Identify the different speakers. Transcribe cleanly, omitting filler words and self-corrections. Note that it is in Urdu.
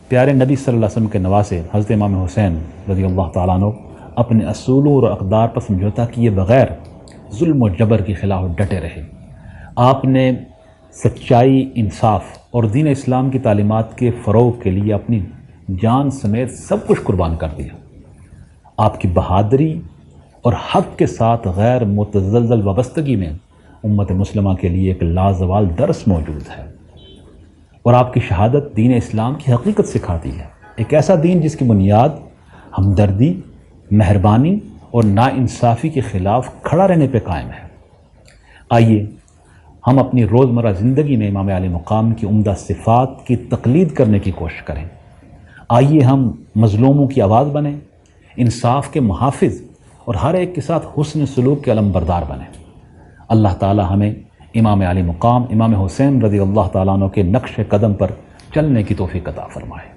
Speaker 1: پیارے نبی صلی اللہ علیہ وسلم کے نواسے حضرت امام حسین رضی اللہ تعالیٰ عنہ اپنے اصولوں اور اقدار پر سمجھوتا کیے بغیر ظلم و جبر کے خلاف ڈٹے رہے۔ آپ نے سچائی، انصاف اور دین اسلام کی تعلیمات کے فروغ کے لیے اپنی جان سمیت سب کچھ قربان کر دیا۔ آپ کی بہادری اور حق کے ساتھ غیر متزلزل وابستگی میں امت مسلمہ کے لیے ایک لازوال درس موجود ہے، اور آپ کی شہادت دین اسلام کی حقیقت سکھاتی ہے، ایک ایسا دین جس کی بنیاد ہمدردی، مہربانی اور ناانصافی کے خلاف کھڑا رہنے پہ قائم ہے۔ آئیے ہم اپنی روزمرہ زندگی میں امام عالی مقام کی عمدہ صفات کی تقلید کرنے کی کوشش کریں۔ آئیے ہم مظلوموں کی آواز بنیں، انصاف کے محافظ اور ہر ایک کے ساتھ حسن سلوک کے علم بردار بنیں۔ اللہ تعالی ہمیں امام عالی مقام امام حسین رضی اللہ تعالیٰ عنہ کے نقش قدم پر چلنے کی توفیق عطا فرمائے۔